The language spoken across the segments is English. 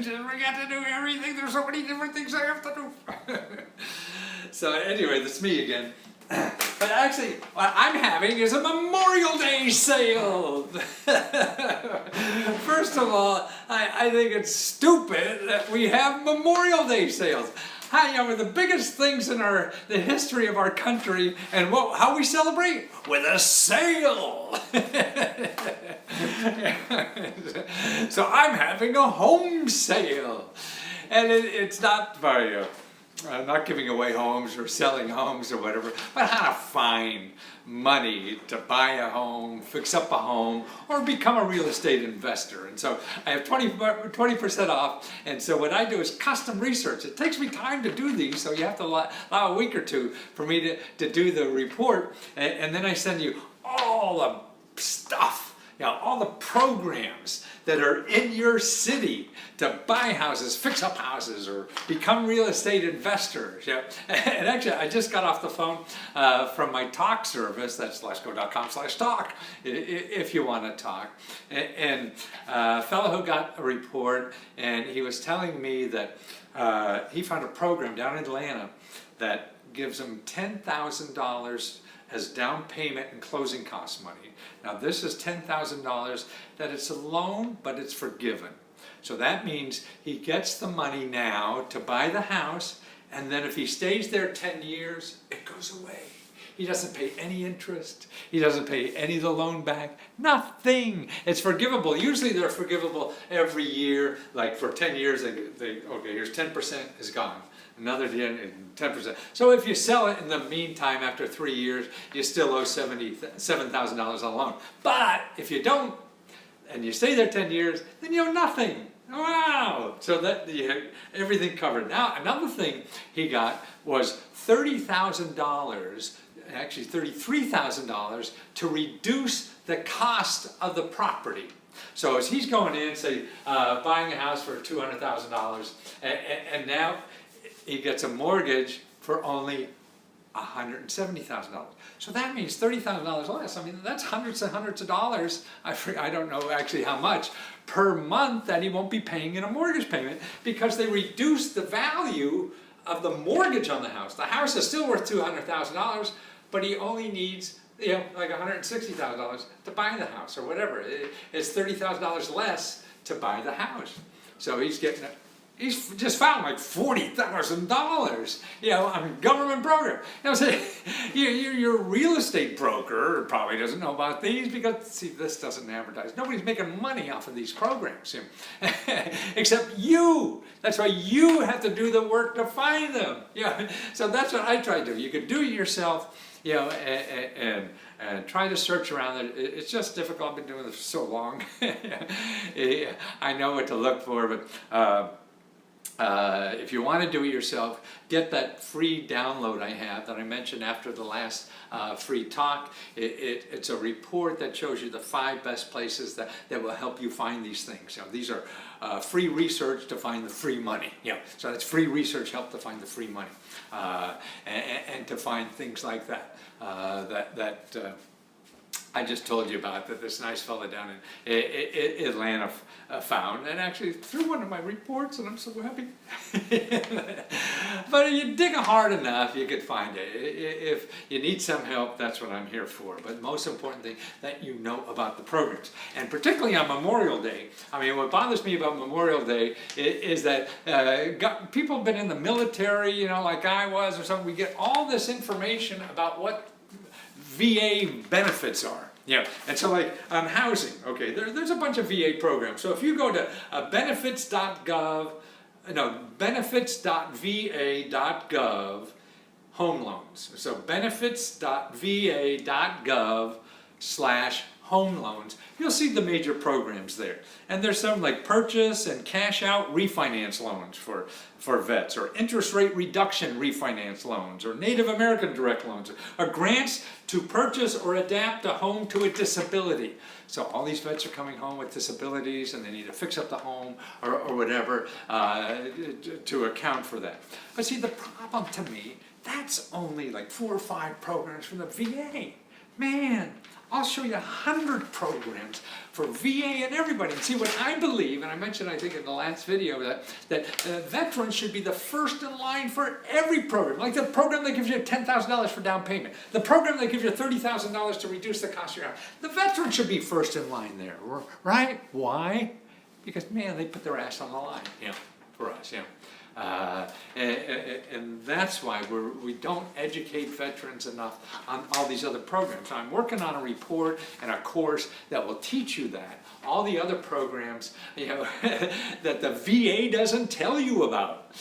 and we got to do everything. There's so many different things I have to do. So anyway, that's me again. But actually, what I'm having is a Memorial Day sale. First of all, I think it's stupid that we have Memorial Day sales. One of the biggest things in the history of our country, and how we celebrate? With a sale. So I'm having a home sale. And it's not very... not giving away homes or selling homes or whatever, but how to find money to buy a home, fix up a home, or become a real estate investor. And so I have 20% off, and so what I do is custom research. It takes me time to do these, so you have to allow a week or two for me to do the report, and then I send you all the stuff, all the programs that are in your city to buy houses, fix up houses, or become real estate investors. And actually, I just got off the phone from my talk service. That's letsgo.com/talk if you want to talk. And a fellow who got a report, and he was telling me that he found a program down in Atlanta that gives him $10,000 as down payment and closing cost money. Now this is $10,000 that it's a loan, but it's forgiven. So that means he gets the money now to buy the house, and then if he stays there 10 years, it goes away. He doesn't pay any interest. He doesn't pay any of the loan back. Nothing. It's forgivable. Usually they're forgivable every year. Like for 10 years, okay, here's 10% is gone. Another 10%. So if you sell it in the meantime, after 3 years, you still owe $77,000 on loan. But if you don't, and you stay there 10 years, then you owe nothing. Wow! So that you have everything covered. Now another thing he got was $30,000, actually $33,000, to reduce the cost of the property. So as he's going in, say, buying a house for $200,000, and now he gets a mortgage for only $170,000. So that means $30,000 less. I mean, that's hundreds and hundreds of dollars. I don't know actually how much per month that he won't be paying in a mortgage payment, because they reduced the value of the mortgage on the house. The house is still worth $200,000, but he only needs like $160,000 to buy the house or whatever. It's $30,000 less to buy the house. So he's getting he's just found like $40,000, on a government program. So your real estate broker probably doesn't know about these, because, see, this doesn't advertise. Nobody's making money off of these programs, except you. That's why you have to do the work to find them. So that's what I try to do. You can do it yourself, and try to search around it. It's just difficult. I've been doing this for so long. I know what to look for, but if you want to do it yourself, get that free download I have that I mentioned after the last free talk. It's a report that shows you the 5 best places that will help you find these things. These are free research to find the free money. So that's free research help to find the free money, and to find things like that. I just told you about that this nice fella down in Atlanta found, and actually through one of my reports, and I'm so happy. But if you dig hard enough, you could find it. If you need some help, that's what I'm here for. But most important thing, that you know about the programs. And particularly on Memorial Day, I mean, what bothers me about Memorial Day is that people have been in the military, like I was or something. We get all this information about what VA benefits are. And so like on housing, okay, there's a bunch of VA programs. So if you go to benefits.va.gov, home loans. So benefits.va.gov/home loans, you'll see the major programs there. And there's some like purchase and cash out refinance loans for vets, or interest rate reduction refinance loans, or Native American direct loans, or grants to purchase or adapt a home to a disability. So all these vets are coming home with disabilities, and they need to fix up the home or whatever to account for that. But see, the problem to me, that's only like 4 or 5 programs from the VA. Man, I'll show you 100 programs for VA and everybody. And see what I believe, and I mentioned I think in the last video that veterans should be the first in line for every program. Like the program that gives you $10,000 for down payment. The program that gives you $30,000 to reduce the cost of your house. The veteran should be first in line there, right? Why? Because man, they put their ass on the line, for us, and that's why we don't educate veterans enough on all these other programs. I'm working on a report and a course that will teach you that. All the other programs, that the VA doesn't tell you about,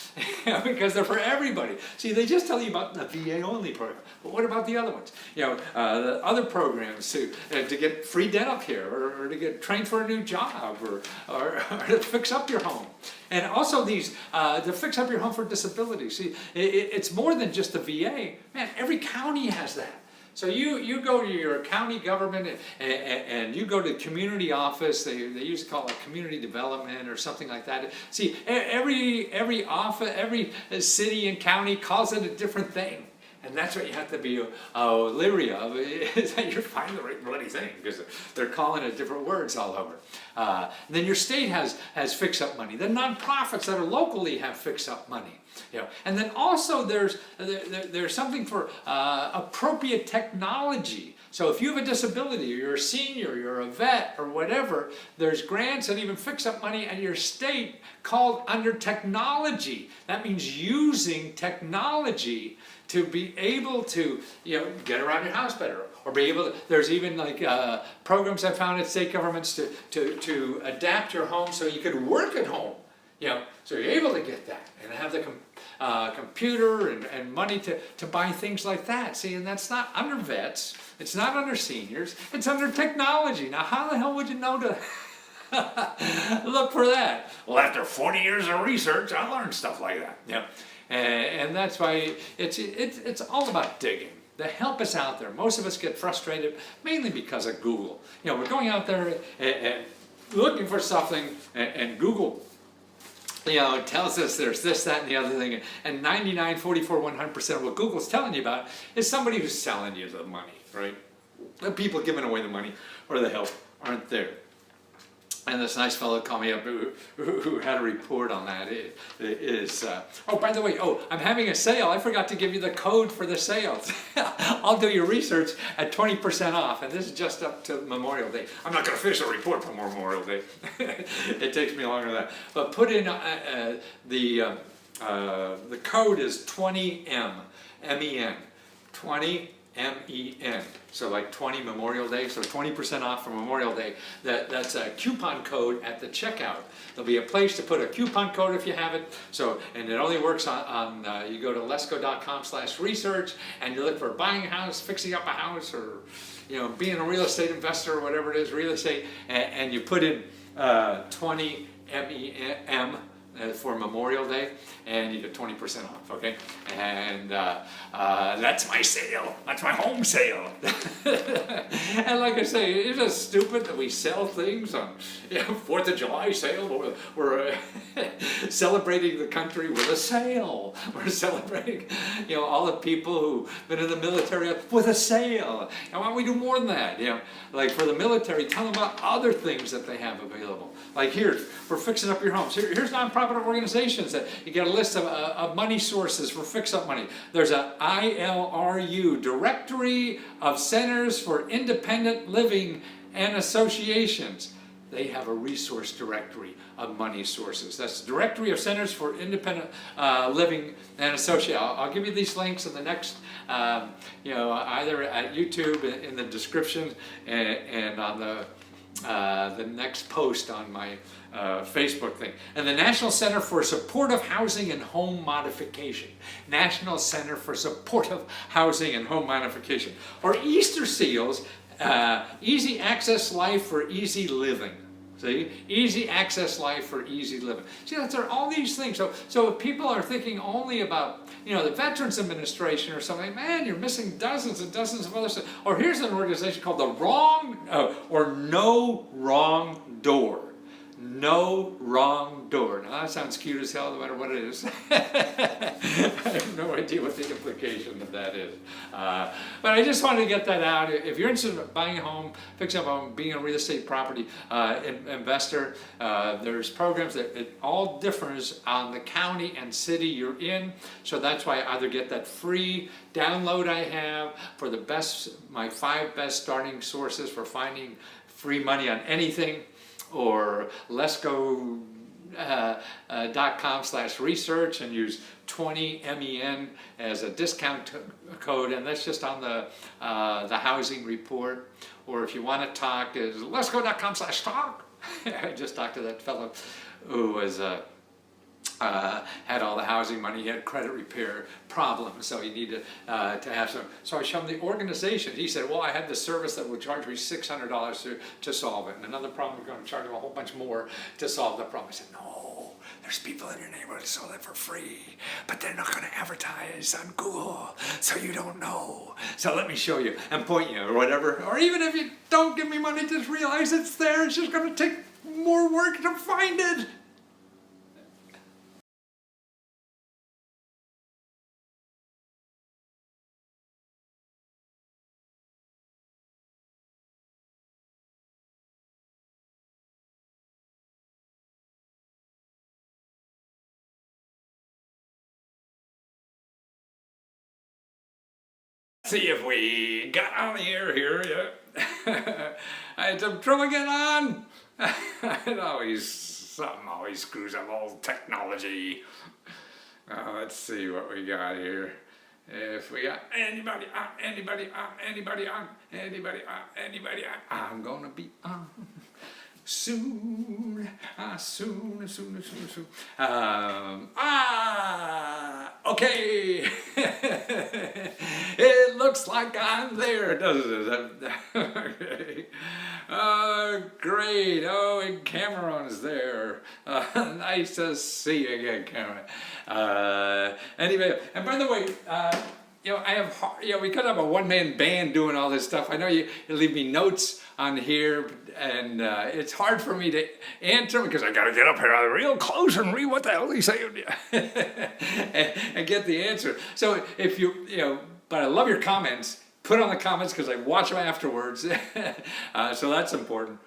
because they're for everybody. See, they just tell you about the VA only program, but what about the other ones? The other programs to get free dental care, or to get trained for a new job, or to fix up your home. And also these, to fix up your home for disability. See, it's more than just the VA. Man, every county has that. So you go to your county government and you go to the community office. They used to call it community development or something like that. See, every office, every city and county calls it a different thing. And that's what you have to be leery of, is that you're finding the right bloody thing, because they're calling it different words all over. Then your state has fix-up money. The nonprofits that are locally have fix-up money. And then also there's something for appropriate technology. So if you have a disability, or you're a senior, you're a vet, or whatever, there's grants and even fix-up money at your state called under technology. That means using technology to be able to, get around your house better, or be able to. There's even like programs I found at state governments to adapt your home so you could work at home. So you're able to get that and have the computer and money to buy things like that. See, and that's not under vets. It's not under seniors. It's under technology. Now, how the hell would you know to look for that? Well, after 40 years of research, I learned stuff like that. And that's why it's all about digging. To help us out there. Most of us get frustrated mainly because of Google. We're going out there and looking for something, and Google it tells us there's this, that, and the other thing, and 99, 44, 100% of what Google's telling you about is somebody who's selling you the money, right? The people giving away the money or the help aren't there. And this nice fellow called me up who had a report on that. Oh, by the way, I'm having a sale. I forgot to give you the code for the sale. I'll do your research at 20% off, and this is just up to Memorial Day. I'm not going to finish a report for Memorial Day. It takes me longer than that. But put in the code is 20M, M-E-N, 20 M-E-N, so like 20 Memorial Day, so 20% off for Memorial Day. That's a coupon code at the checkout. There'll be a place to put a coupon code if you have it. So, and it only works on you go to lesco.com/research, and you look for buying a house, fixing up a house, or being a real estate investor, or whatever it is, real estate, and you put in 20 M-E-M for Memorial Day, and you get 20% off, okay? And that's my sale. That's my home sale. And like I say, it's just stupid that we sell things on 4th of July sale. We're celebrating the country with a sale. We're celebrating, all the people who've been in the military with a sale. And why don't we do more than that? Like for the military, tell them about other things that they have available. Like here, for fixing up your homes. Here's nonprofit organizations that you get a list of money sources for fix-up money. There's a ILRU, Directory of Centers for Independent Living and Associations. They have a resource directory of money sources. That's Directory of Centers for Independent Living and Associations. I'll give you these links in the next, either at YouTube in the description and on the next post on my Facebook thing. And the National Center for Supportive Housing and Home Modification. National Center for Supportive Housing and Home Modification. Or Easter Seals, Easy Access Life for Easy Living. See? Easy Access Life for Easy Living. See, there are all these things. So if people are thinking only about, the Veterans Administration or something, man, you're missing dozens and dozens of other stuff. Or here's an organization called the No Wrong Door. no wrong door. Now that sounds cute as hell no matter what it is. I have no idea what the implication of that is. But I just wanted to get that out. If you're interested in buying a home, fixing up a home, being a real estate property investor, there's programs that it all differs on the county and city you're in. So that's why I either get that free download I have for my 5 best starting sources for finding free money on anything, or lesgo.com/research and use 20MEN as a discount code, and that's just on the housing report. Or if you want to talk, is lesgo.com/talk. I just talked to that fellow who was had all the housing money. He had credit repair problems, so he needed to have some. So I showed him the organization. He said, well, I had the service that would charge me $600 to solve it, and another problem, we're going to charge him a whole bunch more to solve the problem. I said, no, there's people in your neighborhood who sell that for free, but they're not going to advertise on Google, so you don't know. So let me show you and point you or whatever. Or even if you don't give me money, just realize it's there. It's just going to take more work to find it. See if we got on the air here. Yeah. I had some trouble getting on. Something always screws up old technology. Let's see what we got here. If we got anybody on, I'm gonna be on soon. Okay. It looks like I'm there, doesn't it? Okay. Great. Oh, and Cameron's there. Nice to see you again, Cameron. Anyway, and by the way, we could have a one-man band doing all this stuff. I know you leave me notes on here, and it's hard for me to answer them because I got to get up here real close and read what the hell he's saying and get the answer. So if but I love your comments. Put on the comments because I watch them afterwards. So that's important.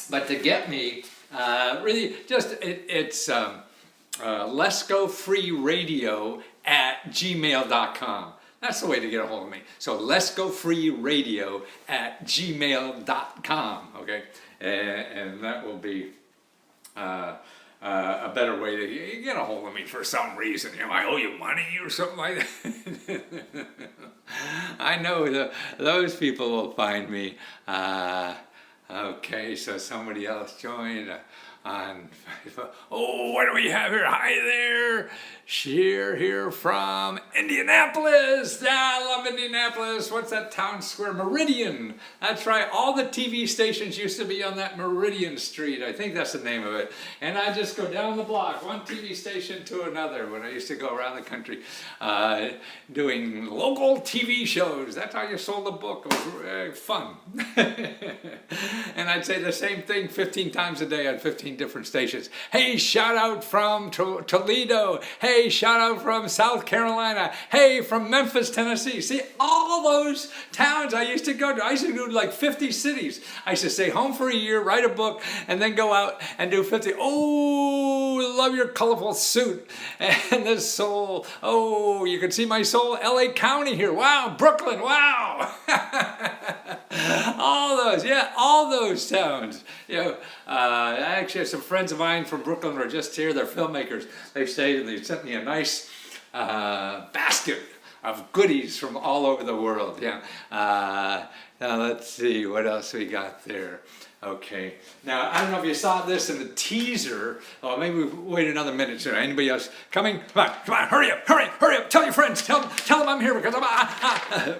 But to get me, really, just it's letsgofreeradio@gmail.com. That's the way to get a hold of me. So letsgofreeradio@gmail.com. Okay, and that will be a better way to get a hold of me for some reason. I owe you money or something like that. I know those people will find me. Okay, so somebody else joined on Facebook. Oh, what do we have here? Hi there. Sheer here from Indianapolis. Yeah, I love Indianapolis. What's that town square? Meridian. That's right. All the TV stations used to be on that Meridian Street. I think that's the name of it. And I just go down the block, one TV station to another when I used to go around the country doing local TV shows. That's how you sold a book. It was fun. And I'd say the same thing 15 times a day on 15 different stations. Hey, shout out from Toledo. Hey, shout out from South Carolina. Hey, from Memphis, Tennessee. See, all those towns I used to go to. I used to do like 50 cities. I used to stay home for a year, write a book, and then go out and do 50. Oh, love your colorful suit. And the soul. Oh, you can see my soul. LA County here. Wow. Brooklyn. Wow. All those towns. I actually have some friends of mine from Brooklyn who are just here. They're filmmakers. They've stayed and they've sent me a nice basket of goodies from all over the world. Now let's see what else we got there. Okay. Now, I don't know if you saw this in the teaser. Oh, maybe we wait another minute. So anybody else coming? Come on, hurry up. Tell your friends. Tell them I'm here because I'm...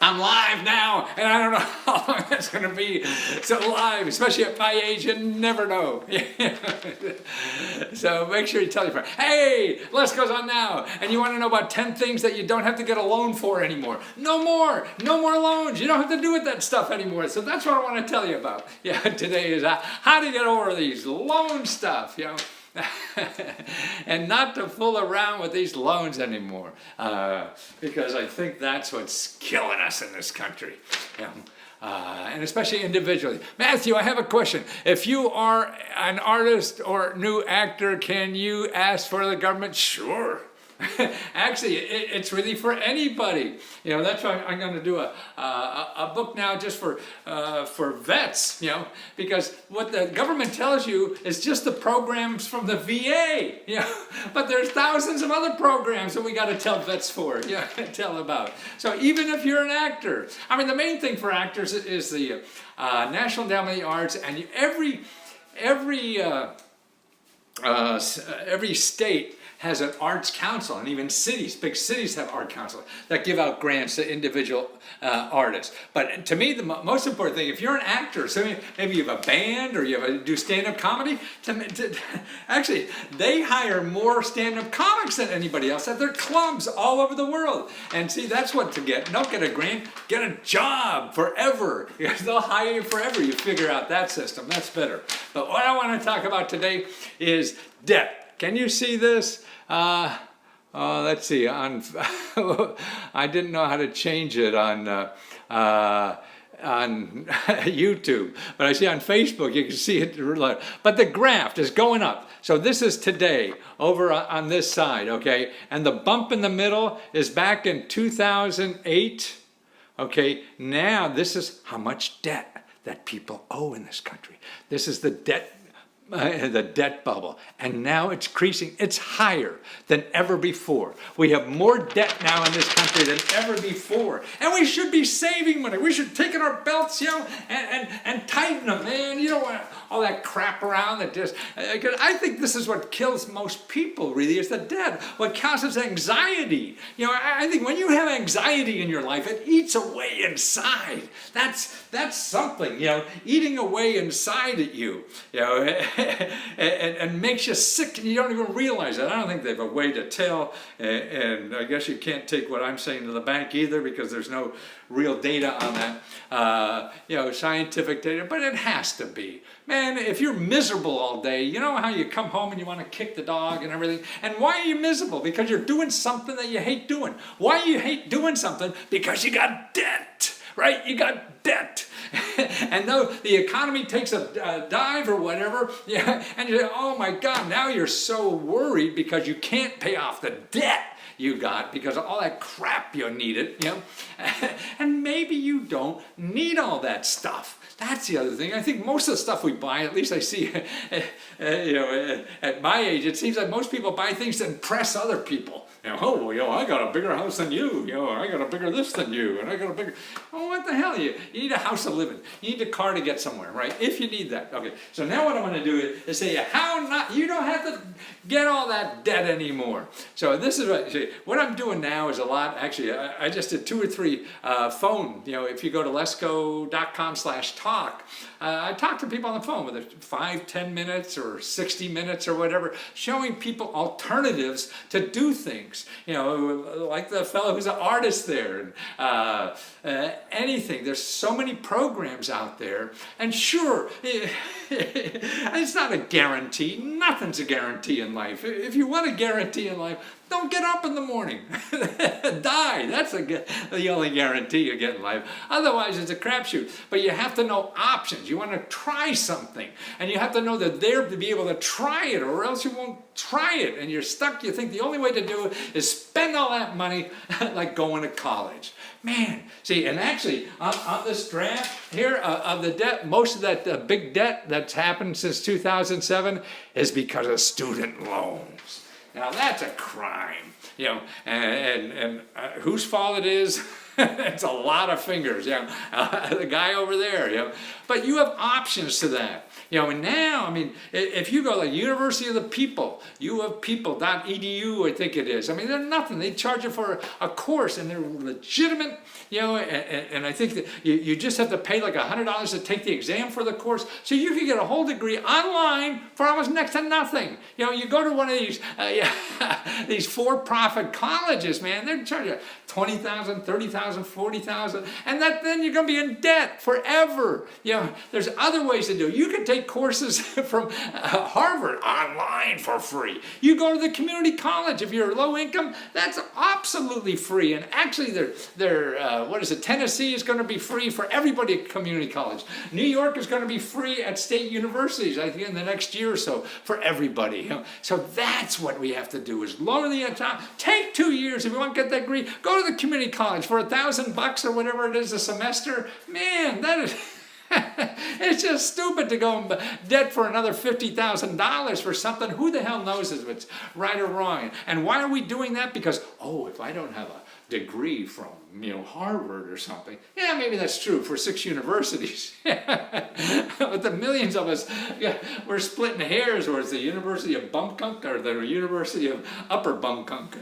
I'm live now, and I don't know how long that's going to be. So live, especially at my age, you never know. So make sure you tell your friend, hey, Les goes on now, and you want to know about 10 things that you don't have to get a loan for anymore. No more loans. You don't have to do with that stuff anymore. So that's what I want to tell you about. Yeah, today is how to get over these loan stuff, and not to fool around with these loans anymore, because I think that's what's killing us in this country, and especially individually. Matthew, I have a question. If you are an artist or new actor, can you ask for the government? Sure. Actually, it's really for anybody. That's why I'm going to do a book now just for vets. Because what the government tells you is just the programs from the VA. But there's thousands of other programs that we got to tell vets for. Tell about. So even if you're an actor, the main thing for actors is the National Endowment of the Arts, and every state has an arts council, and even cities, big cities have art council that give out grants to individual artists. But to me, the most important thing, if you're an actor, so maybe you have a band or you do stand-up comedy, actually, they hire more stand-up comics than anybody else at their clubs all over the world. And see, that's what to get. Don't get a grant, get a job forever. Because they'll hire you forever. You figure out that system. That's better. But what I want to talk about today is debt. Can you see this? Let's see. I didn't know how to change it on YouTube, but I see on Facebook you can see it. But the graph is going up. So this is today over on this side, okay? And the bump in the middle is back in 2008. Okay, now this is how much debt that people owe in this country. This is the debt bubble, and now it's increasing. It's higher than ever before. We have more debt now in this country than ever before, and we should be saving money. We should take in our belts, and tighten them, man. You don't want all that crap around that just. I think this is what kills most people. Really, is the debt. What causes anxiety. I think when you have anxiety in your life, it eats away inside. That's something. Eating away inside at you. And makes you sick, and you don't even realize it. I don't think they have a way to tell, and I guess you can't take what I'm saying to the bank either, because there's no real data on that, scientific data, but it has to be. Man, if you're miserable all day, you know how you come home and you want to kick the dog and everything, and why are you miserable? Because you're doing something that you hate doing. Why you hate doing something? Because you got debt. Right? You got debt. And though the economy takes a dive or whatever, and you say, oh my God, now you're so worried because you can't pay off the debt you got because of all that crap you needed, and maybe you don't need all that stuff. That's the other thing. I think most of the stuff we buy, at least I see, at my age, it seems like most people buy things to impress other people. I got a bigger house than you. I got a bigger this than you, and I got a bigger. Oh, what the hell? You need a house to live in. You need a car to get somewhere, right? If you need that. Okay. So now what I'm going to do is say, you don't have to get all that debt anymore. So this is what I'm doing now is a lot. Actually, I just did 2 or 3 phone. If you go to lesco.com/talk, I talk to people on the phone, whether it's 5-10 minutes or 60 minutes or whatever, showing people alternatives to do things. Like the fellow who's an artist there, and anything. There's so many programs out there, and sure, it's not a guarantee. Nothing's a guarantee in life. If you want a guarantee in life, don't get up in the morning. Die. That's the only guarantee you get in life. Otherwise, it's a crapshoot. But you have to know options. You want to try something. And you have to know that they're to be able to try it, or else you won't try it. And you're stuck. You think the only way to do it is spend all that money like going to college. Man, see, and actually, on this graph here of the debt, most of that big debt that's happened since 2007 is because of student loans. Now that's a crime, and whose fault it is? It's a lot of fingers, the guy over there, But you have options to that. And now, I mean, if you go like University of the People, uofpeople.edu, I think it is. I mean, they're nothing. They charge you for a course, and they're legitimate, and I think that you just have to pay like $100 to take the exam for the course, so you can get a whole degree online for almost next to nothing. You go to one of these these for-profit colleges, man, they're charging you $20,000, $30,000, $40,000, and then you're going to be in debt forever. There's other ways to do it. You can take courses from Harvard online for free. You go to the community college if you're low income, that's absolutely free. And actually, Tennessee is going to be free for everybody at community college. New York is going to be free at state universities, I think, in the next year or so for everybody. So that's what we have to do, is lower the time. Take 2 years if you want to get that degree. Go to the community college for $1,000 or whatever it is a semester. Man, that is... It's just stupid to go in debt for another $50,000 for something. Who the hell knows if it's right or wrong? And why are we doing that? Because, if I don't have a degree from Harvard or something, yeah, maybe that's true for 6 universities. But the millions of us, we're splitting hairs, or it's the University of Bumkunk or the University of Upper Bumkunk.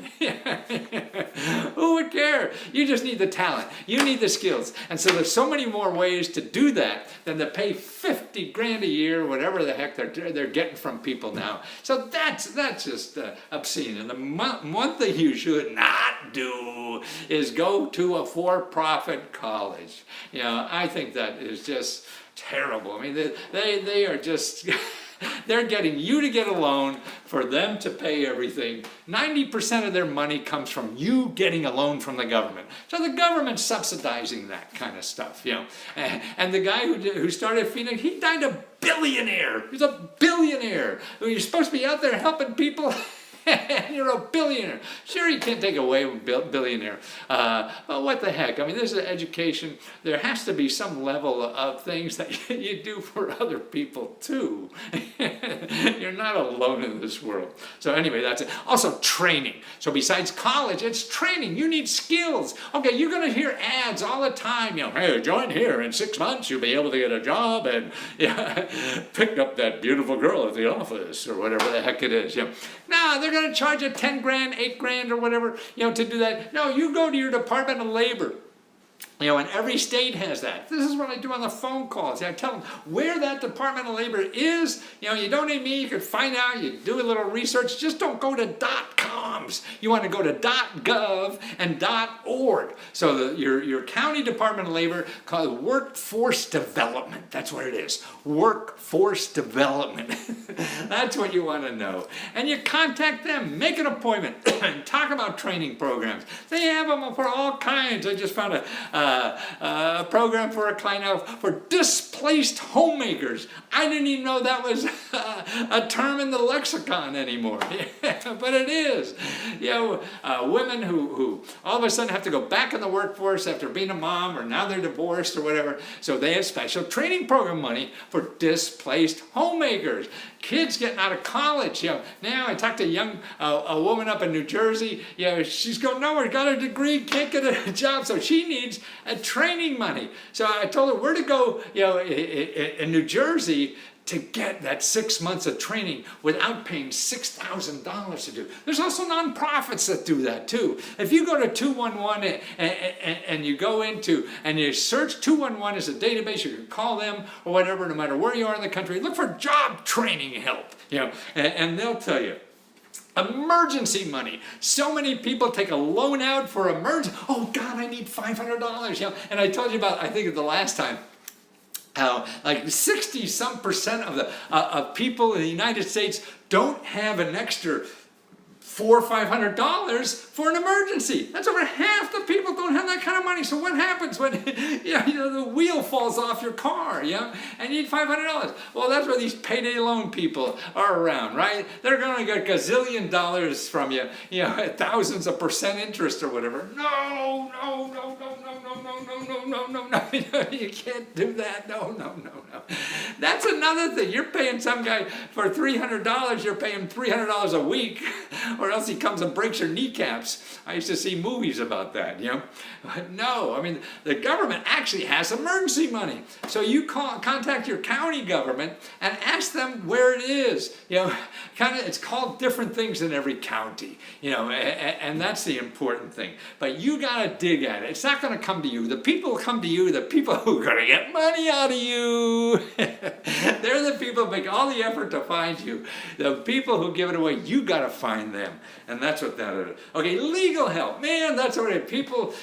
Who would care? You just need the talent. You need the skills. And so there's so many more ways to do that than to pay $50,000 a year, whatever the heck they're getting from people now. So that's just obscene. And the one thing you should not do is go to a for-profit college. I think that is just terrible. I mean, they are just... They're getting you to get a loan for them to pay everything. 90% of their money comes from you getting a loan from the government. So the government's subsidizing that kind of stuff, And the guy who started Phoenix, he died a billionaire. He's a billionaire. You're supposed to be out there helping people. And you're a billionaire. Sure, you can't take away a billionaire. But what the heck? I mean, this is education. There has to be some level of things that you do for other people, too. You're not alone in this world. So anyway, that's it. Also, training. So besides college, it's training. You need skills. Okay, you're going to hear ads all the time. Hey, join here. In 6 months, you'll be able to get a job and pick up that beautiful girl at the office, or whatever the heck it is. No, they're going to charge you $10,000, $8,000 or whatever, to do that. No, you go to your Department of Labor. And every state has that. This is what I do on the phone calls. I tell them where that Department of Labor is. You don't need me. You can find out. You do a little research. Just don't go to .coms. You want to go to .gov and .org. So your county Department of Labor called Workforce Development. That's what it is. Workforce Development. That's what you want to know. And you contact them. Make an appointment. And talk about training programs. They have them for all kinds. I just found a program for a client now for displaced homemakers. I didn't even know that was a term in the lexicon anymore. But it is. Women who all of a sudden have to go back in the workforce after being a mom, or now they're divorced or whatever. So they have special training program money for displaced homemakers. Kids getting out of college. Now I talked to a woman up in New Jersey. She's going nowhere, got a degree, can't get a job, so she needs a training money. So I told her where to go, in New Jersey, to get that 6 months of training without paying $6,000 to do. There's also nonprofits that do that too. If you go to 211 and you go into and you search 211 as a database, you can call them or whatever, no matter where you are in the country, look for job training help, and they'll tell you. Emergency money. So many people take a loan out for emergency. Oh God, I need $500. And I told you about, I think the last time, how like 60-some% of people in the United States don't have an extra $400 or $500 for an emergency. That's over half the people don't have that kind of money. So what happens when the wheel falls off your car, and you need $500? Well, that's where these payday loan people are around, right? They're going to get gazillion dollars from you, at thousands of percent interest or whatever. No. You can't do that. No. That's another thing. You're paying some guy for $300. You're paying $300 a week. or else he comes and breaks your kneecaps. I used to see movies about that, No, I mean, the government actually has emergency money. So you contact your county government and ask them where it is. It's called different things in every county, and that's the important thing. But you got to dig at it. It's not going to come to you. The people who come to you, the people who are going to get money out of you. They're the people who make all the effort to find you. The people who give it away, you got to find them. And that's what that is. Okay, legal help. Man, that's what it is. People,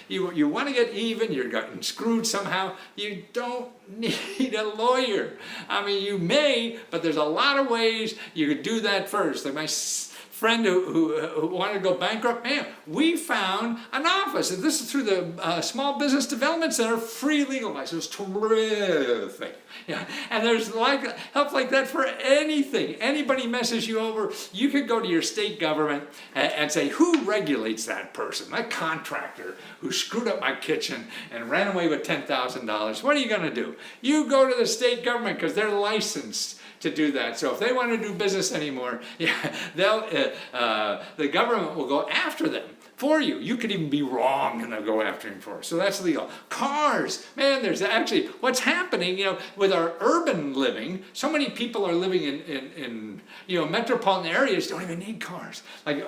you want to get even, you're getting screwed somehow. You don't need a lawyer. I mean, you may, but there's a lot of ways you could do that first. Like my friend who wanted to go bankrupt, man, we found an office, and this is through the Small Business Development Center, free legal advice. It was terrific. And there's help like that for anything. Anybody messes you over, you could go to your state government and say, who regulates that person? That contractor who screwed up my kitchen and ran away with $10,000. What are you going to do? You go to the state government because they're licensed to do that. So if they want to do business anymore, the government will go after them for you. You could even be wrong and they'll go after him for it. So that's legal. Cars, man, there's actually what's happening, with our urban living. So many people are living in metropolitan areas, don't even need cars. Like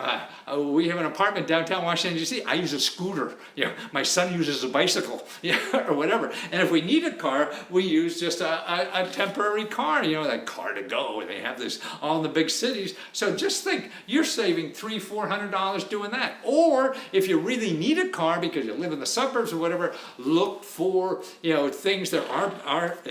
we have an apartment downtown Washington, D.C. I use a scooter. My son uses a bicycle, or whatever. And if we need a car, we use just a temporary car, that car to go. They have this all in the big cities. So just think, you're saving $300-400 doing that. Or if you really need a car because you live in the suburbs or whatever, look for things that aren't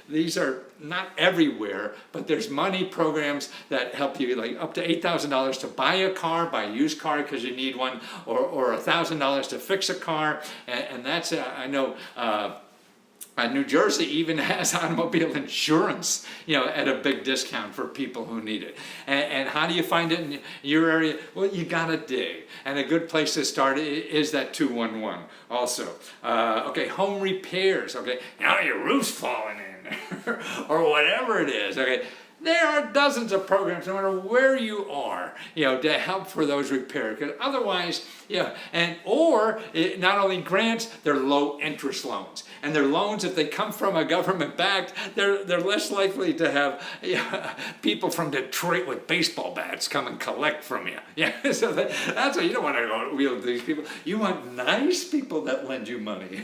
these are not everywhere, but there's money programs that help you, like up to $8,000 to buy a car, buy a used car because you need one, or $1,000 to fix a car, and that's I know. New Jersey even has automobile insurance, at a big discount for people who need it. And how do you find it in your area? Well, you gotta dig. And a good place to start is that 211 also. Okay, home repairs, okay? Now your roof's falling in, or whatever it is, okay? There are dozens of programs, no matter where you are, to help for those repairs. Because otherwise, or not only grants, they're low interest loans. And they're loans, if they come from a government backed, they're less likely to have people from Detroit with baseball bats come and collect from you. So that's why you don't want to go wheel with these people. You want nice people that lend you money,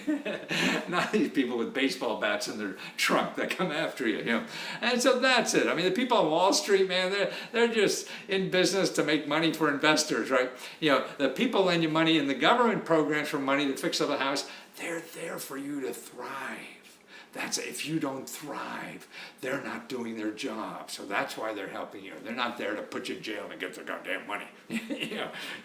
not these people with baseball bats in their trunk that come after you. And so that's it. I mean, the people on Wall Street, man, they're just in business to make money for investors, right? The people lend you money, and the government programs for money to fix up a house, they're there for you to thrive. That's if you don't thrive, they're not doing their job. So that's why they're helping you. They're not there to put you in jail and get their goddamn money,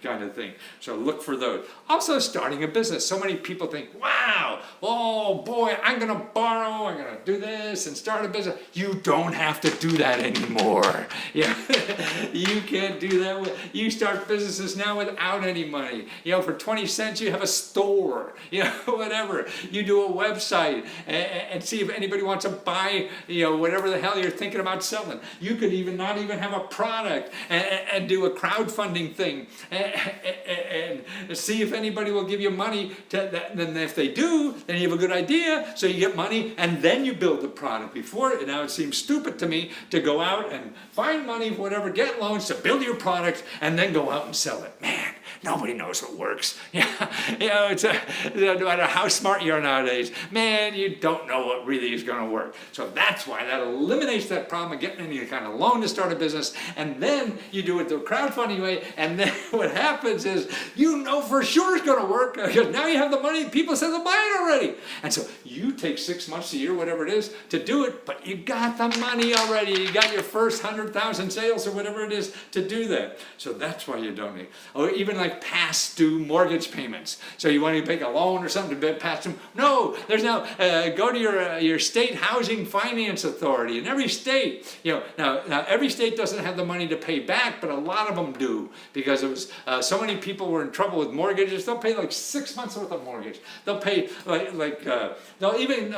kind of thing. So look for those. Also, starting a business. So many people think, wow, oh boy, I'm going to borrow, I'm going to do this and start a business. You don't have to do that anymore. You can't do that. You start businesses now without any money. For 20 cents, you have a store, whatever. You do a website and see if anybody wants to buy, whatever the hell you're thinking about selling. You could even not even have a product and do a crowdfunding thing and see if anybody will give you money. Then if they do, then you have a good idea. So you get money and then you build the product. Before, now it seems stupid to me to go out and find money, whatever, get loans to build your product and then go out and sell it. Man, nobody knows what works. It's no matter how smart you are nowadays, man, you don't know what really is going to work. So that's why that eliminates that problem of getting any kind of loan to start a business, and then you do it the crowdfunding way, and then what happens is for sure it's going to work because now you have the money, people said they'll buy it already. And so you take 6 months, a year, whatever it is, to do it, but you got the money already. You got your first 100,000 sales or whatever it is to do that. So that's why you donate. Or even like past due mortgage payments. So you want to make a loan or something to pass them. No, there's now, go to your state housing finance authority. In every state, now every state doesn't have the money to pay back, but a lot of them do because it was so many people were in trouble with mortgages. They'll pay like 6 months worth of mortgage. They'll pay like They'll even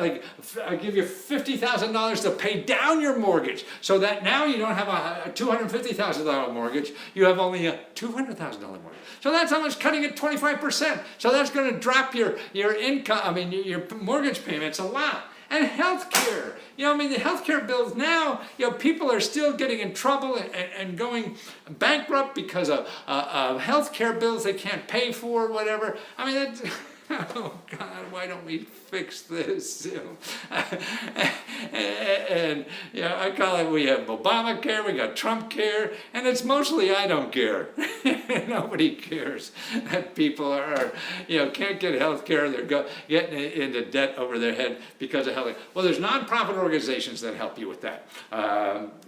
give you $50,000 to pay down your mortgage, so that now you don't have a $250,000 mortgage, you have only a $200,000 mortgage. So that's how much, cutting it 25%. So that's going to drop your income, your mortgage payments a lot. And healthcare, the healthcare bills now, people are still getting in trouble and going bankrupt because of healthcare bills they can't pay for, whatever. That's, oh God, why don't we fix this? And I call it, we have Obamacare, we got Trump care, and it's mostly I don't care. Nobody cares that people are, can't get health care, they're getting into debt over their head because of health. Well, there's nonprofit organizations that help you with that.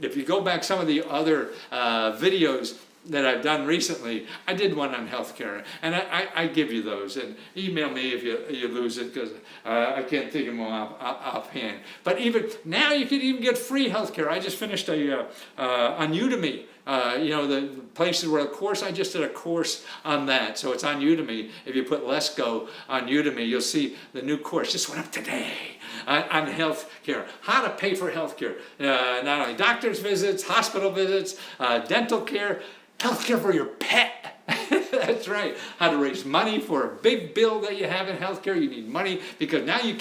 If you go back some of the other videos that I've done recently, I did one on healthcare, and I give you those, and email me if you lose it, because I can't think of them offhand. But even now, you can even get free healthcare. I just finished on Udemy. The places where the course, I just did a course on that, so it's on Udemy. If you put Let's Go on Udemy, you'll see the new course just went up today on health care, how to pay for health care, not only doctor's visits, hospital visits, dental care, health care for your pet. That's right. How to raise money for a big bill that you have in healthcare. You need money because now you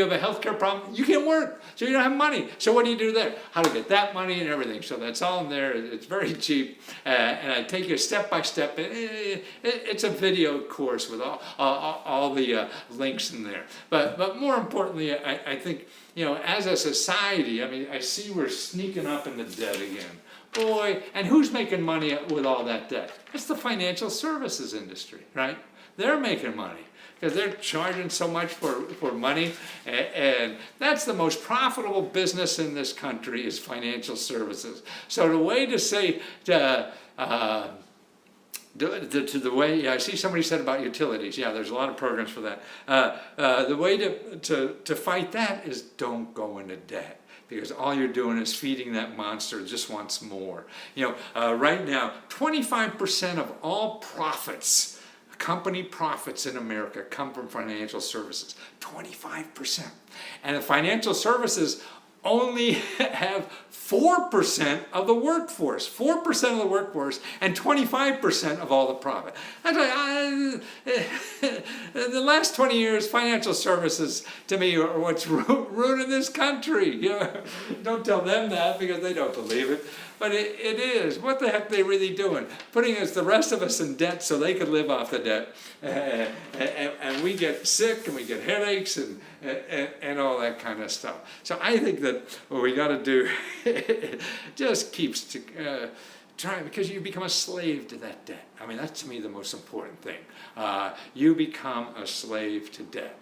have a healthcare problem. You can't work, so you don't have money. So what do you do there? How to get that money and everything. So that's all in there. It's very cheap, and I take you step by step. It's a video course with all the links in there. But more importantly, I think as a society, I see we're sneaking up in the debt again. Boy, and who's making money with all that debt? It's the financial services industry, right? They're making money because they're charging so much for money, and that's the most profitable business in this country is financial services. So the way to say the way I see somebody said about utilities, there's a lot of programs for that. The way to fight that is don't go into debt. Because all you're doing is feeding that monster that just wants more. Right now, 25% of all profits, company profits in America, come from financial services. 25%. And the financial services only have 4% of the workforce, 4% of the workforce, and 25% of all the profit. That's why the last 20 years, financial services to me are what's ruining this country. Don't tell them that because they don't believe it. But it is. What the heck are they really doing? Putting the rest of us in debt so they could live off the debt. And we get sick and we get headaches and all that kind of stuff. So I think that what we got to do just keeps trying, because you become a slave to that debt. That's to me the most important thing. You become a slave to debt.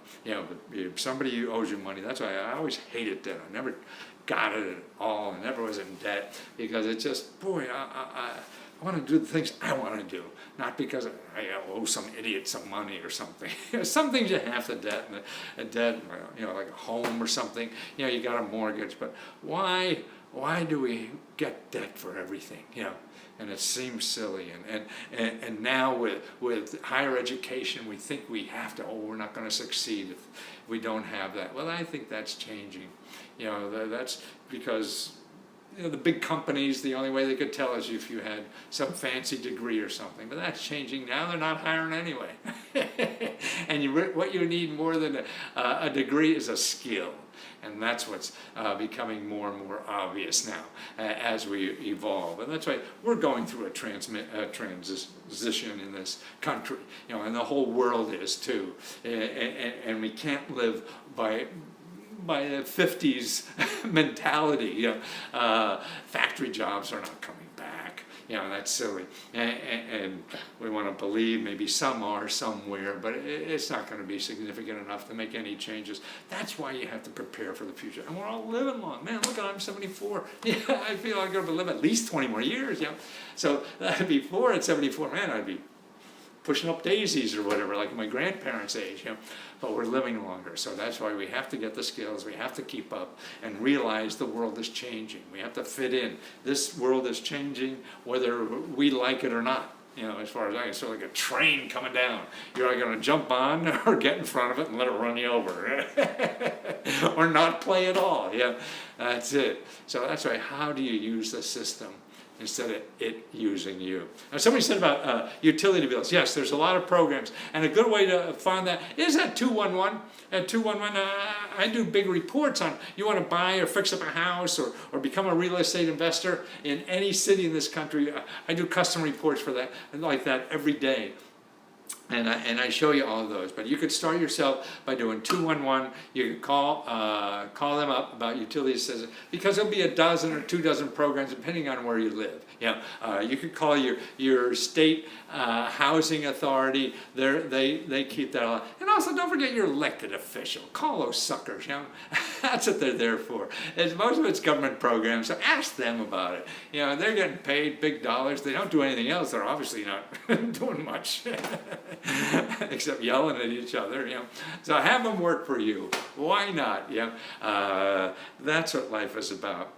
If somebody owes you money, that's why I always hated debt. I never got it at all. I never was in debt because it's just, boy, I want to do the things I want to do, not because I owe some idiot some money or something. Some things you have to debt, like a home or something. You got a mortgage, but why do we get debt for everything? And it seems silly. And now with higher education, we think we have to. We're not going to succeed if we don't have that. Well, I think that's changing. That's because the big companies, the only way they could tell is if you had some fancy degree or something. But that's changing now. They're not hiring anyway. And what you need more than a degree is a skill. And that's what's becoming more and more obvious now as we evolve. And that's why we're going through a transition in this country, and the whole world is too. And we can't live by the 50s mentality. Factory jobs are not coming back. That's silly. And we want to believe maybe some are somewhere, but it's not going to be significant enough to make any changes. That's why you have to prepare for the future. And we're all living long. Man, look, I'm 74. I feel like I'm going to live at least 20 more years. So before at 74, man, I'd be pushing up daisies or whatever, like my grandparents' age, but we're living longer. So that's why we have to get the skills, we have to keep up and realize the world is changing. We have to fit in. This world is changing whether we like it or not. You know, as far as I can, it's sort of like a train coming down. You're either going to jump on or get in front of it and let it run you over. Or not play at all. Yeah, that's it. So that's right. How do you use the system instead of it using you? Now, somebody said about utility bills. Yes, there's a lot of programs. And a good way to find that is at 211. At 211, I do big reports on you want to buy or fix up a house or become a real estate investor in any city in this country. I do custom reports for that, like that every day. And I show you all of those. But you could start yourself by doing 211. You can call them up about utilities, because there'll be a dozen or 24 programs depending on where you live. You could call your state housing authority. They keep that alive. And also, don't forget your elected official. Call those suckers. That's what they're there for. Most of it's government programs, so ask them about it. They're getting paid big dollars. They don't do anything else. They're obviously not doing much. Except yelling at each other, So have them work for you. Why not? That's what life is about.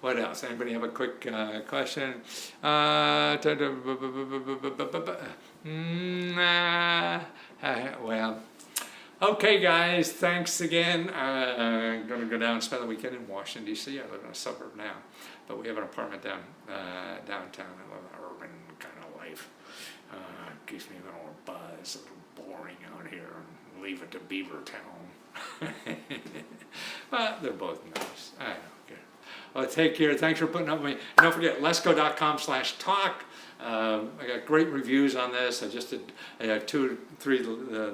What else? Anybody have a quick question? Well, okay, guys. Thanks again. I'm going to go down and spend the weekend in Washington, D.C. I live in a suburb now, but we have an apartment downtown. I live an urban kind of life. Keeps me a little buzz, a little boring out here, and leave it to Beavertown. But they're both nice. I don't care. Well, take care. Thanks for putting up with me. And don't forget, letsgo.com/talk. I got great reviews on this. I have 2 or 3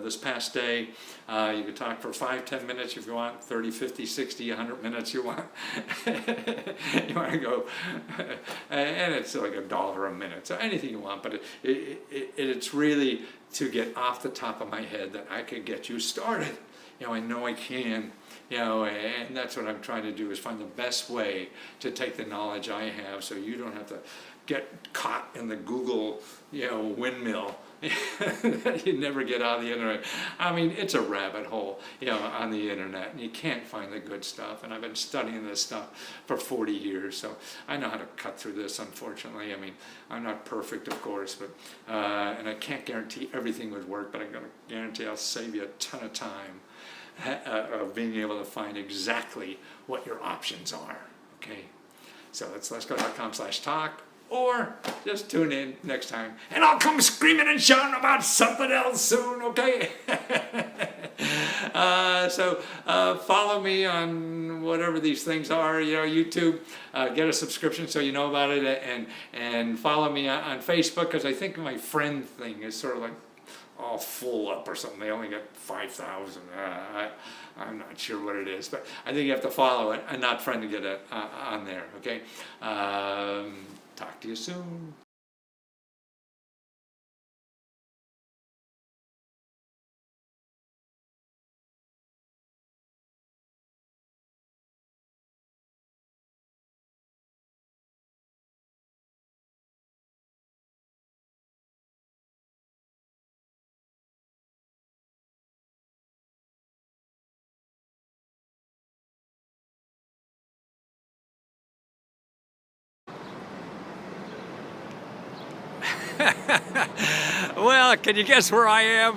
this past day. You can talk for 5-10 minutes if you want, 30, 50, 60, 100 minutes you want. You want to go, and it's like $1 a minute. So anything you want, but it's really to get off the top of my head that I can get you started. I know I can. And that's what I'm trying to do, is find the best way to take the knowledge I have so you don't have to get caught in the Google, windmill. You never get out of the internet. I mean, it's a rabbit hole, on the internet, and you can't find the good stuff. And I've been studying this stuff for 40 years, so I know how to cut through this, unfortunately. I mean, I'm not perfect, of course, but and I can't guarantee everything would work, but I'm going to guarantee I'll save you a ton of time of being able to find exactly what your options are, okay? So it's letsgo.com/talk. Or just tune in next time, and I'll come screaming and shouting about something else soon, okay? So follow me on whatever these things are, YouTube. Get a subscription so you know about it, and follow me on Facebook, because I think my friend thing is sort of like all full up or something. They only get 5,000. I'm not sure what it is, but I think you have to follow it and not friend to get it on there, okay? Talk to you soon. Well, can you guess where I am?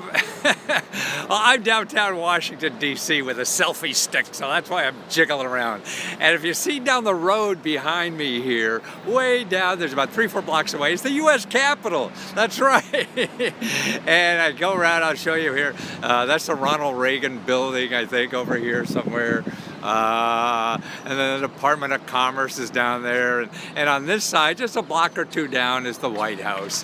Well, I'm downtown Washington, D.C. with a selfie stick, so that's why I'm jiggling around. And if you see down the road behind me here, way down, there's about 3-4 blocks away, it's the U.S. Capitol. That's right. And I go around, I'll show you here. That's the Ronald Reagan building, I think, over here somewhere. And then the Department of Commerce is down there, and on this side, just a block or 2 down, is the White House.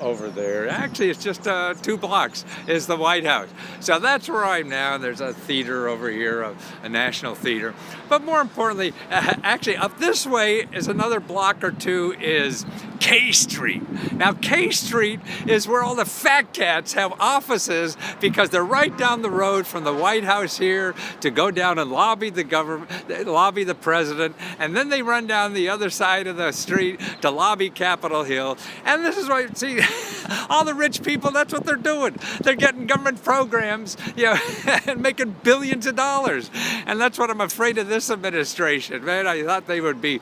Over there. Actually, it's just 2 blocks is the White House. So that's where I'm now. There's a theater over here, a National Theater. But more importantly, actually up this way is another block or 2 is K Street. Now K Street is where all the fat cats have offices, because they're right down the road from the White House here to go down and lobby the government, lobby the president, and then they run down the other side of the street to lobby Capitol Hill. And this is why, see, all the rich people, that's what they're doing. They're getting government programs, and making billions of dollars. And that's what I'm afraid of this administration, man. I thought they would be,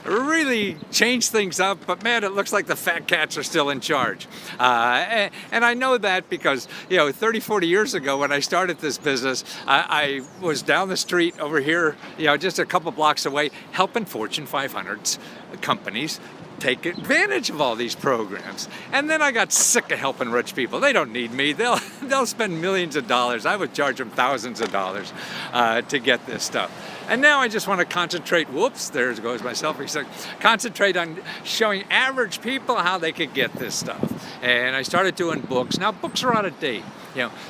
really change things up, but man, it looks like the fat cats are still in charge. And I know that because, 30, 40 years ago when I started this business, I was down the street over here, just a couple blocks away, helping Fortune 500 companies take advantage of all these programs. And then I got sick of helping rich people. They don't need me. They'll spend millions of dollars. I would charge them thousands of dollars to get this stuff. And now I just want to concentrate, whoops, there goes my selfie stick, concentrate on showing average people how they could get this stuff. And I started doing books. Now books are out of date.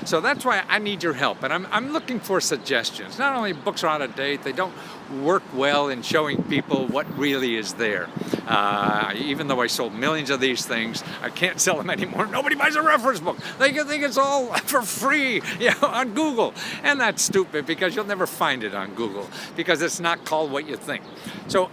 So that's why I need your help, and I'm looking for suggestions. Not only books are out of date, they don't work well in showing people what really is there. Even though I sold millions of these things, I can't sell them anymore. Nobody buys a reference book. They think it's all for free, on Google, and that's stupid because you'll never find it on Google because it's not called what you think. So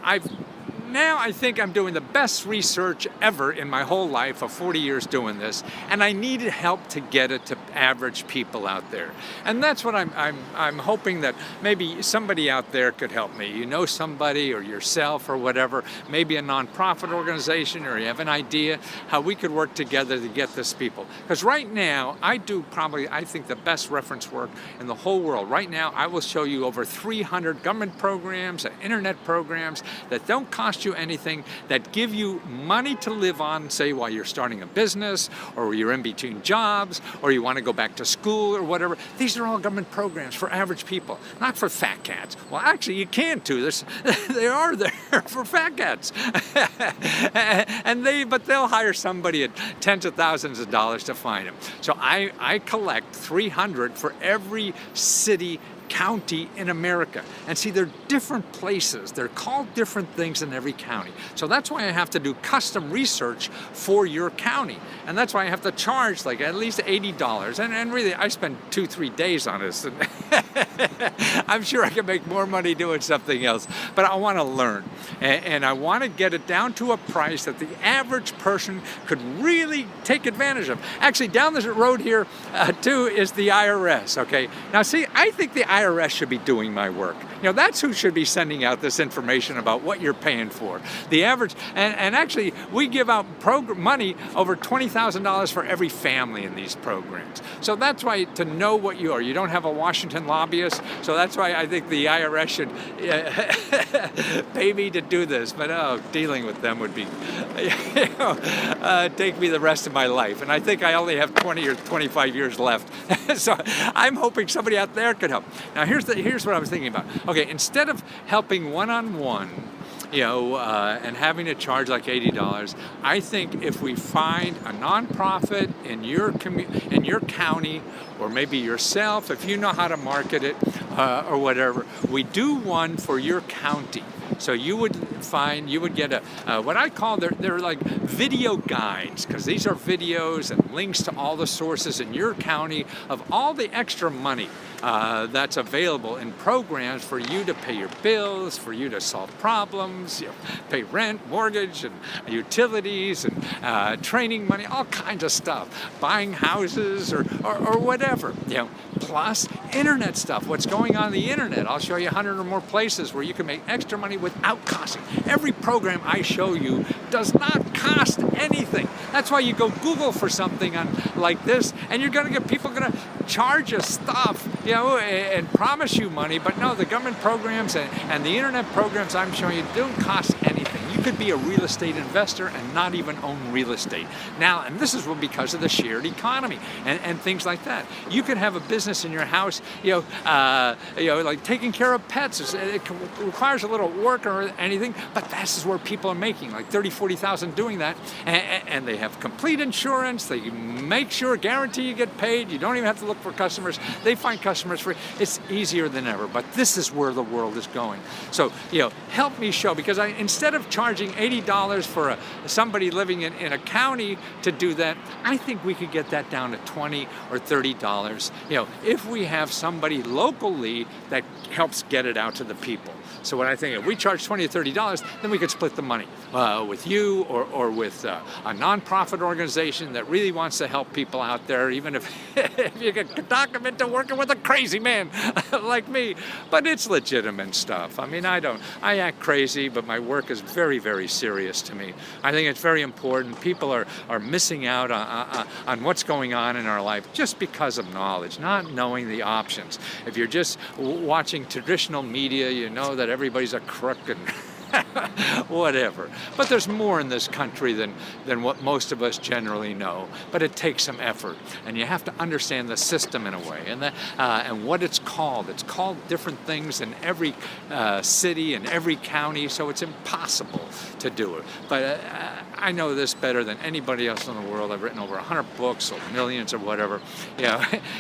now I think I'm doing the best research ever in my whole life of 40 years doing this, and I needed help to get it to average people out there. And that's what I'm hoping that maybe somebody out there could help me. You know somebody or yourself or whatever, maybe a nonprofit organization, or you have an idea how we could work together to get this people. Because right now I do probably, I think, the best reference work in the whole world. Right now I will show you over 300 government programs and internet programs that don't cost you anything, that give you money to live on, say while you're starting a business or you're in between jobs or you want to go back to school or whatever. These are all government programs for average people, not for fat cats. Well, actually you can too. They are there for fat cats. But they'll hire somebody at tens of thousands of dollars to find them. So I collect 300 for every city, county in America. And see, they're different places. They're called different things in every county. So that's why I have to do custom research for your county. And that's why I have to charge like at least $80. And really, I spend 2-3 days on this. And I'm sure I can make more money doing something else. But I want to learn. And I want to get it down to a price that the average person could really take advantage of. Actually, down the road here, too, is the IRS, okay? Now, see, I think the IRS should be doing my work. That's who should be sending out this information about what you're paying for. The average, and actually, we give out money over $20,000 for every family in these programs. So that's why, to know what you are, you don't have a Washington lobbyist, so that's why I think the IRS should pay me to do this. But dealing with them would be, take me the rest of my life. And I think I only have 20 or 25 years left. So I'm hoping somebody out there could help. Now here's what I was thinking about. Okay, instead of helping one-on-one, and having to charge like $80, I think if we find a nonprofit in your county, or maybe yourself, if you know how to market it, or whatever, we do one for your county. So you would get what I call, they're like video guides, because these are videos and links to all the sources in your county of all the extra money that's available in programs for you to pay your bills, for you to solve problems, pay rent, mortgage, and utilities, and training money, all kinds of stuff, buying houses or whatever. Plus internet stuff, what's going on the internet. I'll show you 100 or more places where you can make extra money without costing. Every program I show you does not cost anything. That's why you go Google for something like this, and you're going to get people going to charge you stuff, and promise you money. But no, the government programs and the internet programs I'm showing you don't cost anything. You could be a real estate investor and not even own real estate. Now, and this is because of the shared economy and things like that. You could have a business in your house, like taking care of pets. It requires a little work or anything, but this is where people are making like 30, 40,000 doing that. and they have complete insurance. They make sure, guarantee you get paid. You don't even have to look for customers. They find customers free. It's easier than ever, but this is where the world is going. So, help me show, because instead of charging $80 for somebody living in a county to do that, I think we could get that down to $20 or $30. If we have somebody locally that helps get it out to the people. So what I think, if we charge $20 or $30, then we could split the money with you or with a nonprofit organization that really wants to help people out there, even if you could talk them into working with a crazy man like me. But it's legitimate stuff. I mean, I act crazy, but my work is very, very serious to me. I think it's very important. People are missing out on what's going on in our life just because of knowledge, not knowing the options. If you're just watching traditional media, you know that everybody's a crook and whatever. But there's more in this country than what most of us generally know. But it takes some effort, and you have to understand the system in a way, and what it's called. It's called different things in every city and every county, so it's impossible to do it. But I know this better than anybody else in the world. I've written over 100 books, sold millions or whatever,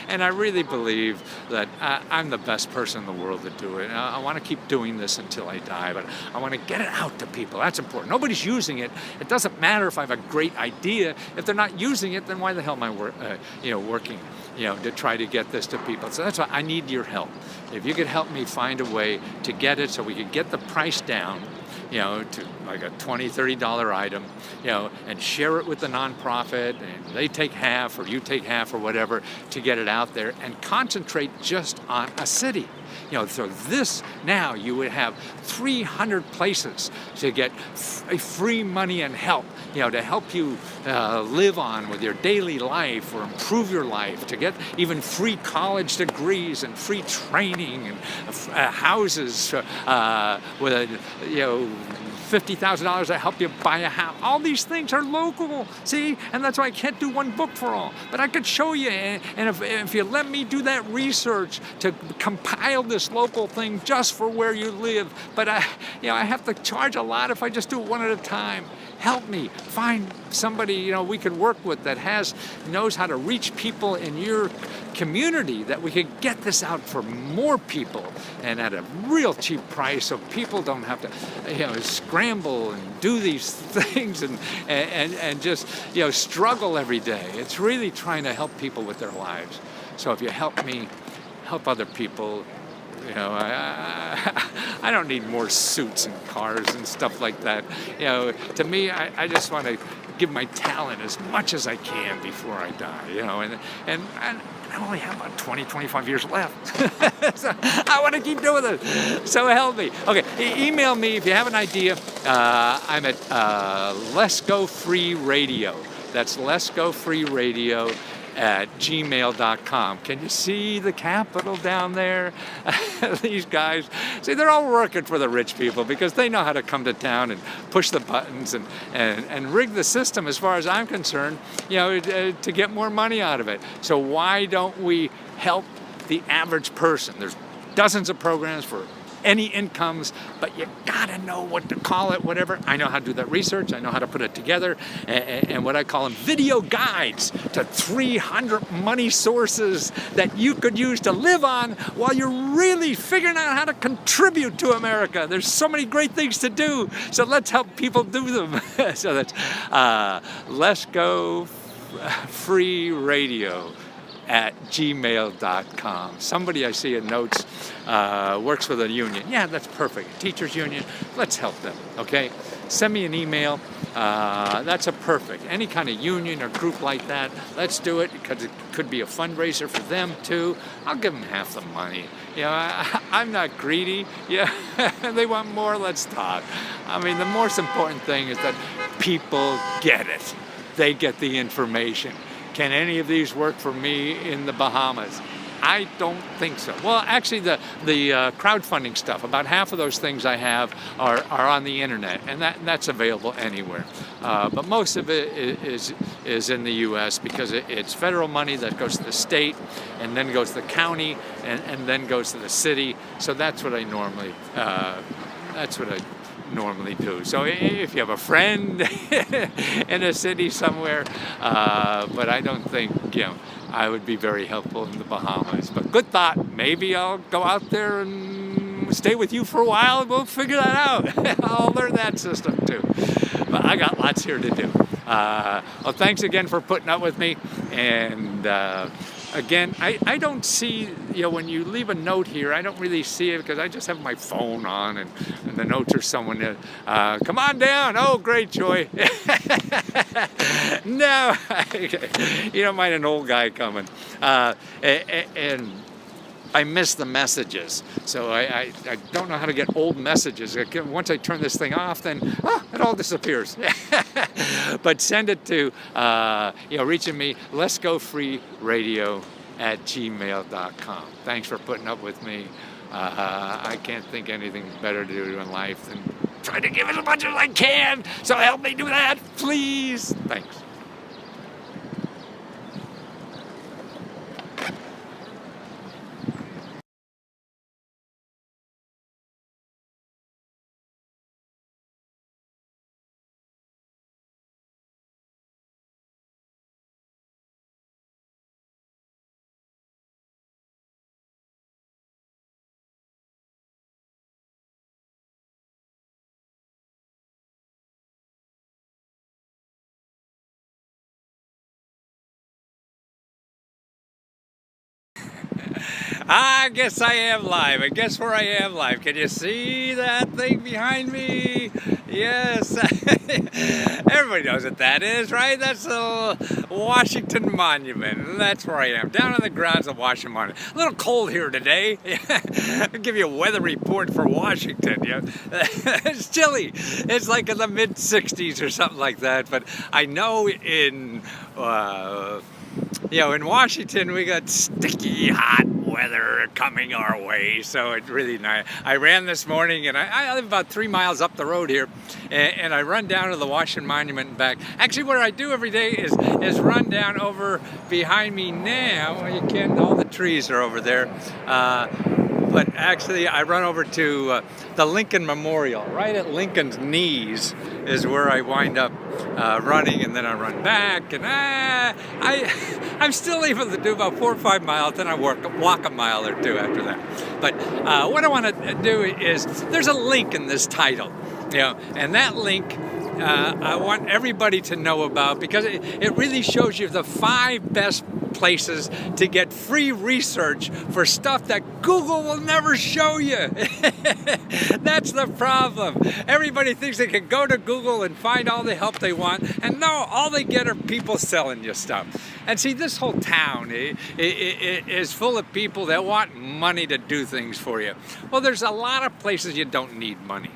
and I really believe that I'm the best person in the world to do it. I want to keep doing this until I die, but I want to get it out to people. That's important. Nobody's using it. It doesn't matter if I have a great idea. If they're not using it, then why the hell am I working, to try to get this to people? So that's why I need your help. If you could help me find a way to get it so we could get the price down, to like a $20, $30 item, and share it with the nonprofit, and they take half or you take half or whatever to get it out there, and concentrate just on a city. So this, now you would have 300 places to get free money and help, to help you live on with your daily life or improve your life, to get even free college degrees and free training and houses with $50,000 to help you buy a house. All these things are local, see? And that's why I can't do one book for all. But I could show you, and if you let me do that research to compile this local thing just for where you live, but I have to charge a lot if I just do it one at a time. Help me find somebody we could work with that knows how to reach people in your community, that we could get this out for more people and at a real cheap price, so people don't have to scramble and do these things and just struggle every day. It's really trying to help people with their lives. So if you help me help other people, I don't need more suits and cars and stuff like that. To me, I just want to give my talent as much as I can before I die, and I only have about 20, 25 years left. So I want to keep doing this. So help me. Okay, email me if you have an idea. I'm at Let's Go Free Radio. That's Let's Go Free Radio @gmail.com. Can you see the capital down there? These guys, see, they're all working for the rich people because they know how to come to town and push the buttons and rig the system, as far as I'm concerned, to get more money out of it. So why don't we help the average person? There's dozens of programs for any incomes, but you gotta know what to call it, whatever. I know how to do that research. I know how to put it together, and what I call them video guides to 300 money sources that you could use to live on while you're really figuring out how to contribute to America. There's so many great things to do, so let's help people do them. So that's Let's Go Free Radio @gmail.com. Somebody I see in notes works with a union. Yeah, that's perfect. Teachers union, let's help them, okay? Send me an email. That's a perfect. Any kind of union or group like that, let's do it, because it could be a fundraiser for them too. I'll give them half the money. I'm not greedy. They want more, let's talk. I mean, the most important thing is that people get it. They get the information. Can any of these work for me in the Bahamas? I don't think so. Well, actually, the crowdfunding stuff, about half of those things I have are on the internet, and that's available anywhere. But most of it is in the U.S. because it's federal money that goes to the state, and then goes to the county, and then goes to the city. So that's what I normally normally do. So if you have a friend in a city somewhere, but I don't think, I would be very helpful in the Bahamas. But good thought. Maybe I'll go out there and stay with you for a while and we'll figure that out. I'll learn that system too. But I got lots here to do. Well, thanks again for putting up with me. And again, I don't see, when you leave a note here, I don't really see it because I just have my phone on and the notes are someone that, come on down. Oh, great, Joy. No, you don't mind an old guy coming. And I miss the messages. So I don't know how to get old messages. Once I turn this thing off, then it all disappears. But send it to, reaching me, letsgofreeradio@gmail.com. Thanks for putting up with me. I can't think anything better to do in life than try to give as much as I can. So help me do that, please. Thanks. I guess I am live. And guess where I am live? Can you see that thing behind me? Yes. Everybody knows what that is, right? That's the Washington Monument. That's where I am, down on the grounds of Washington Monument. A little cold here today. I'll give you a weather report for Washington. It's chilly. It's like in the mid-60s or something like that. But I know in Washington we got sticky hot weather coming our way, so it's really nice. I ran this morning, and I live about 3 miles up the road here, and I run down to the Washington Monument and back. Actually, what I do every day is run down over behind me now. You can't, all the trees are over there. But actually, I run over to the Lincoln Memorial. Right at Lincoln's knees is where I wind up running, and then I run back. And I'm still able to do about 4 or 5 miles, then I walk a mile or two after that. But what I want to do is, there's a link in this title, and that link I want everybody to know about, because it really shows you the 5 best places to get free research for stuff that Google will never show you. That's the problem. Everybody thinks they can go to Google and find all the help they want, and no, all they get are people selling you stuff. And see, this whole town is full of people that want money to do things for you. Well, there's a lot of places you don't need money,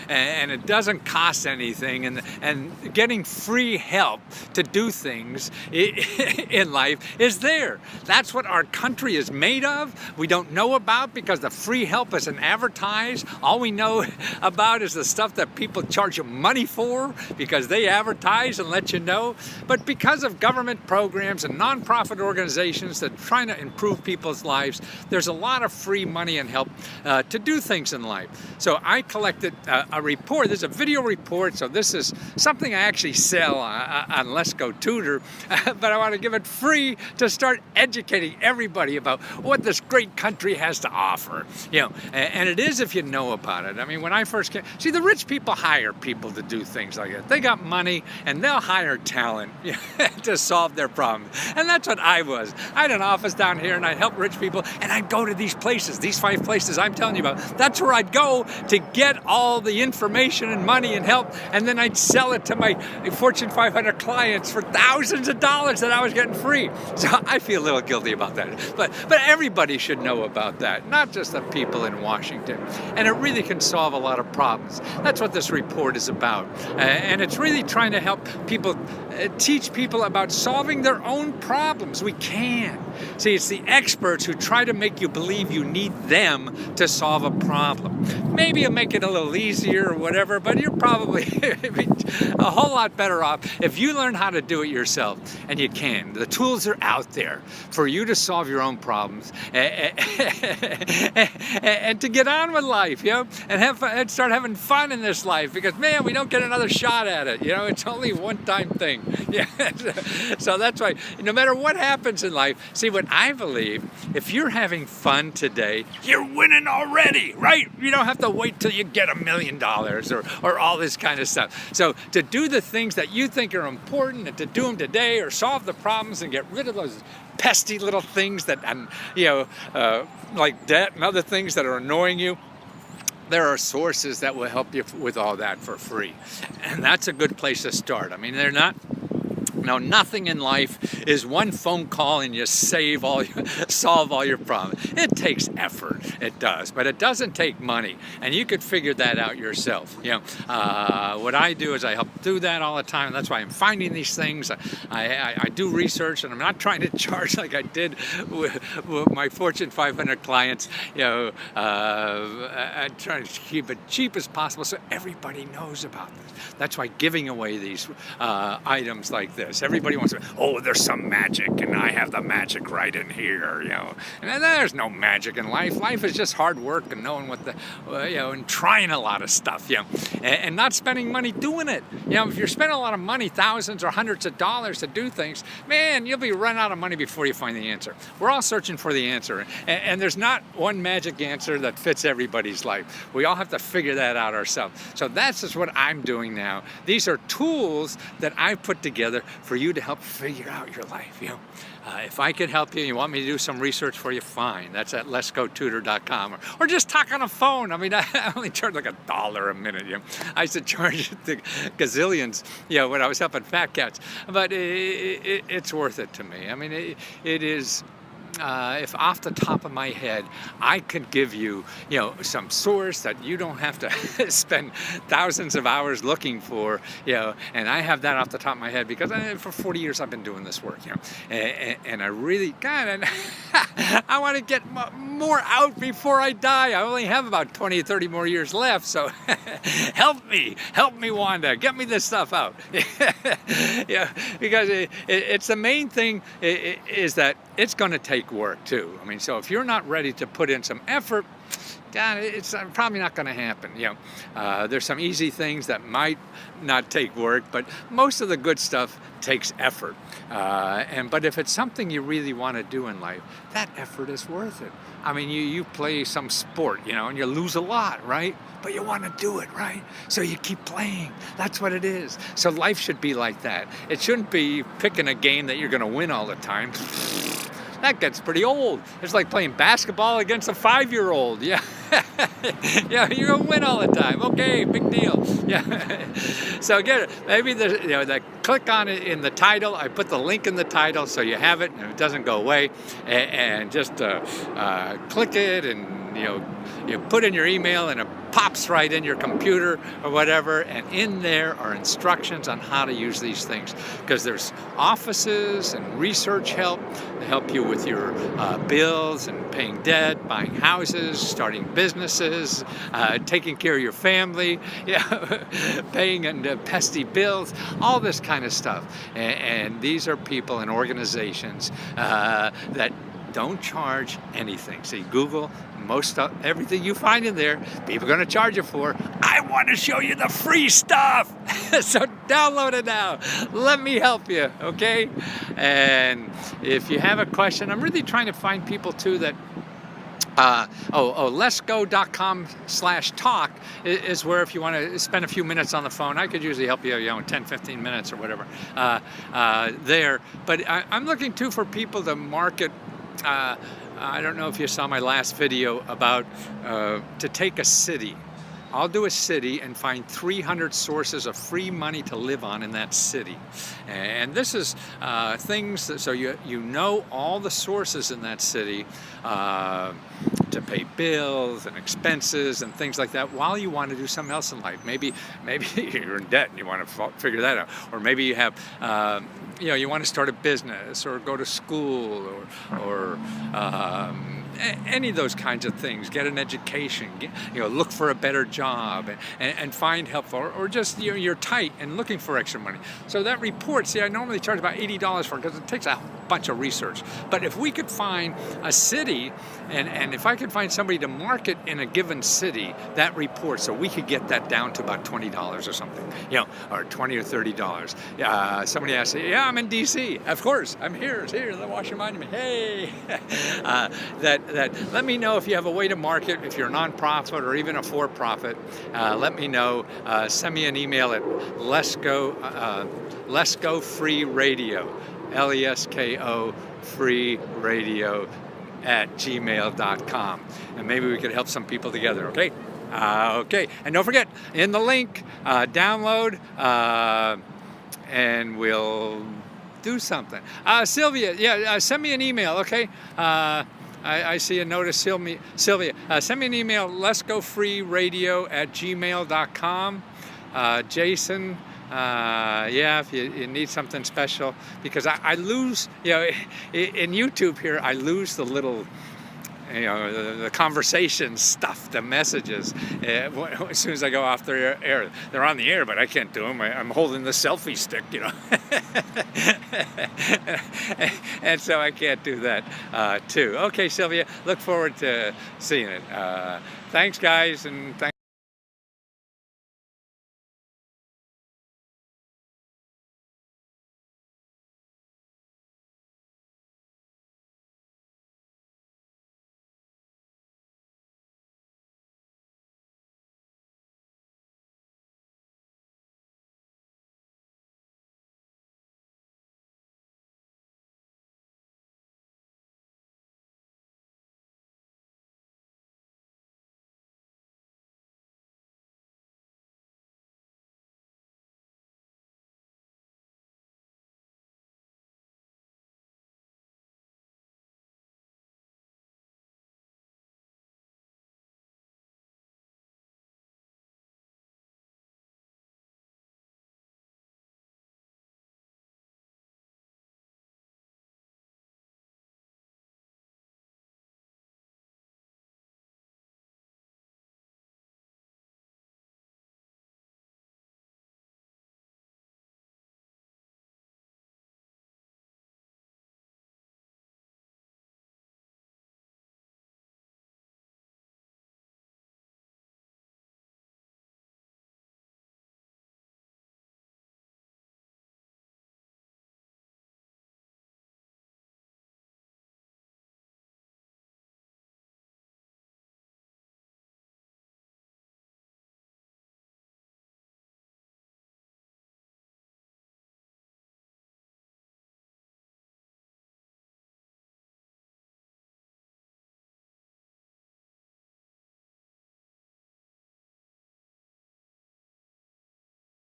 and it doesn't cost anything, and getting free help to do things in life is there. That's what our country is made of. We don't know about because the free help isn't advertised. All we know about is the stuff that people charge you money for because they advertise and let you know. But because of government programs and nonprofit organizations that are trying to improve people's lives, there's a lot of free money and help to do things in life. So I collected a report. There's a video report, so this is something I actually sell on Let's Go Tutor, but I want to give it free to start educating everybody about what this great country has to offer. And it is if you know about it. I mean, when I first came, see, the rich people hire people to do things like that. They got money, and they'll hire talent to solve their problems. And that's what I was. I had an office down here, and I'd help rich people, and I'd go to these places, these 5 places I'm telling you about. That's where I'd go to get all the information and money and help, and then I'd sell it to my Fortune 500 clients for thousands of dollars that I was getting free. So I feel a little guilty about that. But everybody should know about that, not just the people in Washington. And it really can solve a lot of problems. That's what this report is about. And it's really trying to help people teach people about solving their own problems. We can. See, it's the experts who try to make you believe you need them to solve a problem. Maybe you'll make it a little easier or whatever, but you're probably a whole lot better off if you learn how to do it yourself. And you can. The tools are out there for you to solve your own problems and to get on with life, and have fun, and start having fun in this life, because man, we don't get another shot at it. It's only a one-time thing. Yeah. So that's why no matter what happens in life, see, what I believe, if you're having fun today, you're winning already, right? You don't have to wait till you get $1 million or all this kind of stuff. So to do the things that you think are important and to do them today, or solve the problems and get rid of those pesky little things that, like debt and other things that are annoying you, there are sources that will help you with all that for free. And that's a good place to start. I mean, nothing in life is one phone call and you solve all your problems. It takes effort, it does, but it doesn't take money, and you could figure that out yourself. What I do is I help do that all the time, and that's why I'm finding these things. I do research, and I'm not trying to charge like I did with my Fortune 500 clients. I try to keep it cheap as possible so everybody knows about this. That's why giving away these items like this. Everybody wants to, there's some magic, and I have the magic right in here, And there's no magic in life. Life is just hard work and knowing what and trying a lot of stuff, and not spending money doing it. If you're spending a lot of money, thousands or hundreds of dollars to do things, man, you'll be running out of money before you find the answer. We're all searching for the answer, and there's not one magic answer that fits everybody's life. We all have to figure that out ourselves. So that's just what I'm doing now. These are tools that I put together for you to help figure out your life. If I could help you, you want me to do some research for you, fine. That's at letsgotutor.com, or just talk on a phone. I mean, I only charge like $1 a minute. I used to charge the gazillions, when I was helping fat cats. But it's worth it to me. I mean, it is. If off the top of my head, I could give you, some source that you don't have to spend thousands of hours looking for, and I have that off the top of my head because for 40 years I've been doing this work, and I really, God, I want to get more out before I die. I only have about 20 or 30 more years left, so help me, Wanda, get me this stuff out. Because it's the main thing is that it's going to take work too. I mean, so if you're not ready to put in some effort, God, it's probably not going to happen. There's some easy things that might not take work, but most of the good stuff takes effort. But if it's something you really want to do in life, that effort is worth it. I mean, you play some sport, and you lose a lot, right? But you want to do it, right? So you keep playing. That's what it is. So life should be like that. It shouldn't be picking a game that you're going to win all the time. That gets pretty old. It's like playing basketball against a 5-year-old. Yeah, you're gonna win all the time. Okay, big deal. Yeah. So again, maybe click on it in the title. I put the link in the title so you have it and it doesn't go away. And just click it, and you put in your email, and it pops right in your computer or whatever, and in there are instructions on how to use these things, because there's offices and research help to help you with your bills and paying debt, buying houses, starting businesses, taking care of your family, paying pesky bills, all this kind of stuff. And these are people and organizations that don't charge anything. See, Google, everything you find in there, people are going to charge you for. I want to show you the free stuff. So download it now. Let me help you, okay? And if you have a question, I'm really trying to find people too that letsgo.com/talk is where, if you want to spend a few minutes on the phone, I could usually help you, 10, 15 minutes or whatever there. But I'm looking too for people to market. I don't know if you saw my last video about to take a city. I'll do a city and find 300 sources of free money to live on in that city. And this is things that, so you know all the sources in that city to pay bills and expenses and things like that while you want to do something else in life. Maybe you're in debt and you want to figure that out, or maybe you have you want to start a business or go to school or any of those kinds of things. Get an education, look for a better job, and find help, or just you're tight and looking for extra money. So that report, see, I normally charge about $80 for it because it takes a bunch of research. But if we could find a city, and if I could find somebody to market in a given city that report, so we could get that down to about $20 or something, or $20 or $30. Somebody asked, yeah, I'm in DC. Of course, I'm here. It's here. The Washington Monument. Hey, let me know if you have a way to market. If you're a nonprofit or even a for-profit, let me know. Send me an email at Let's Go Free Radio, LESKO Free Radio @gmail.com, and maybe we could help some people together. Okay. Okay, and don't forget, in the link, download, and we'll do something. Sylvia, send me an email, okay? I see a notice, Sylvia. Send me an email, letsgofreeradio@gmail.com. Jason, if you need something special, because I lose, in YouTube here, I lose the little, the conversation stuff, the messages. As soon as I go off the air, they're on the air, but I can't do them. I'm holding the selfie stick, and so I can't do that too. Okay, Sylvia, look forward to seeing it. Thanks, guys, and thanks.